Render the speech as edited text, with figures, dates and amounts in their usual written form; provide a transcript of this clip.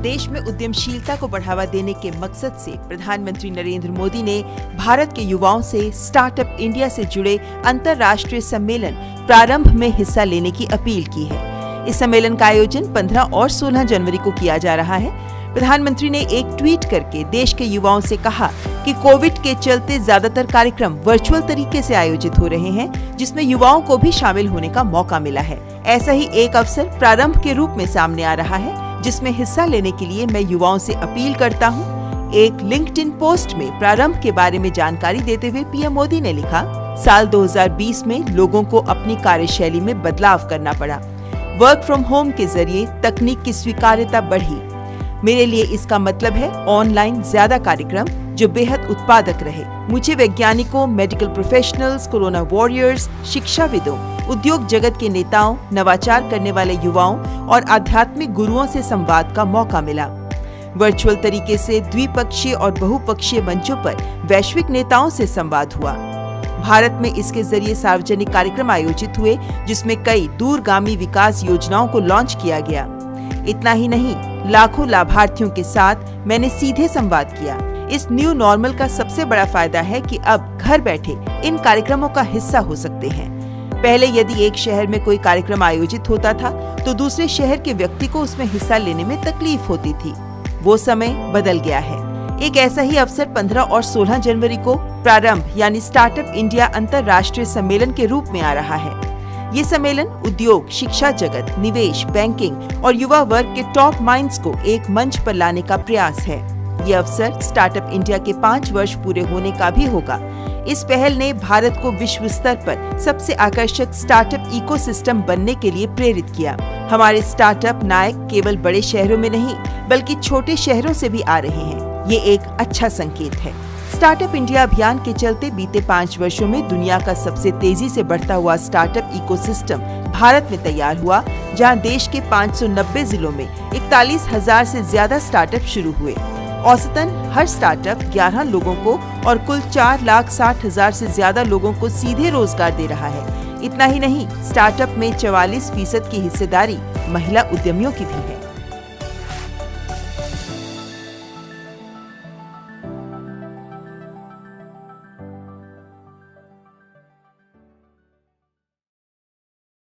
देश में उद्यमशीलता को बढ़ावा देने के मकसद से प्रधानमंत्री नरेंद्र मोदी ने भारत के युवाओं से स्टार्टअप इंडिया से जुड़े अंतर्राष्ट्रीय सम्मेलन प्रारंभ में हिस्सा लेने की अपील की है। इस सम्मेलन का आयोजन 15 और 16 जनवरी को किया जा रहा है। प्रधानमंत्री ने एक ट्वीट करके देश के युवाओं से कहा कि कोविड के चलते ज्यादातर कार्यक्रम वर्चुअल तरीके से आयोजित हो रहे हैं, जिसमें युवाओं को भी शामिल होने का मौका मिला है। ऐसा ही एक अवसर प्रारंभ के रूप में सामने आ रहा है, जिसमें हिस्सा लेने के लिए मैं युवाओं से अपील करता हूं। एक लिंक्डइन पोस्ट में प्रारंभ के बारे में जानकारी देते हुए पीएम मोदी ने लिखा, साल 2020 में लोगों को अपनी कार्यशैली में बदलाव करना पड़ा। वर्क फ्रॉम होम के जरिए तकनीक की स्वीकार्यता बढ़ी। मेरे लिए इसका मतलब है ऑनलाइन ज्यादा कार्यक्रम जो बेहद उत्पादक रहे। मुझे वैज्ञानिकों, मेडिकल प्रोफेशनल्स, कोरोना वॉरियर्स, शिक्षाविदों, उद्योग जगत के नेताओं, नवाचार करने वाले युवाओं और आध्यात्मिक गुरुओं से संवाद का मौका मिला। वर्चुअल तरीके से द्विपक्षीय और बहुपक्षीय मंचों पर वैश्विक नेताओं से संवाद हुआ। भारत में इसके जरिए सार्वजनिक कार्यक्रम आयोजित हुए, जिसमें कई दूरगामी विकास योजनाओं को लॉन्च किया गया। इतना ही नहीं, लाखों लाभार्थियों के साथ मैंने सीधे संवाद किया। इस न्यू नॉर्मल का सबसे बड़ा फायदा है कि अब घर बैठे इन कार्यक्रमों का हिस्सा हो सकते हैं। पहले यदि एक शहर में कोई कार्यक्रम आयोजित होता था तो दूसरे शहर के व्यक्ति को उसमें हिस्सा लेने में तकलीफ होती थी। वो समय बदल गया है। एक ऐसा ही अवसर 15 और 16 जनवरी को प्रारंभ यानी स्टार्टअप इंडिया अंतर्राष्ट्रीय सम्मेलन के रूप में आ रहा है। ये सम्मेलन उद्योग, शिक्षा जगत, निवेश, बैंकिंग और युवा वर्ग के टॉप माइंड्स को एक मंच पर लाने का प्रयास है। ये अवसर स्टार्टअप इंडिया के 5 वर्ष पूरे होने का भी होगा। इस पहल ने भारत को विश्व स्तर पर सबसे आकर्षक स्टार्टअप इकोसिस्टम बनने के लिए प्रेरित किया। हमारे स्टार्टअप नायक केवल बड़े शहरों में नहीं, बल्कि छोटे शहरों से भी आ रहे हैं। ये एक अच्छा संकेत है। स्टार्टअप इंडिया अभियान के चलते बीते 5 वर्षों में दुनिया का सबसे तेजी से बढ़ता हुआ स्टार्टअप इकोसिस्टम भारत में तैयार हुआ, जहां देश के 590 जिलों में 41,000 से ज्यादा स्टार्टअप शुरू हुए। औसतन हर स्टार्टअप 11 लोगों को और कुल 4,60,000 से ज्यादा लोगों को सीधे रोजगार दे रहा है। इतना ही नहीं, स्टार्टअप में 44% की हिस्सेदारी महिला उद्यमियों की भी है।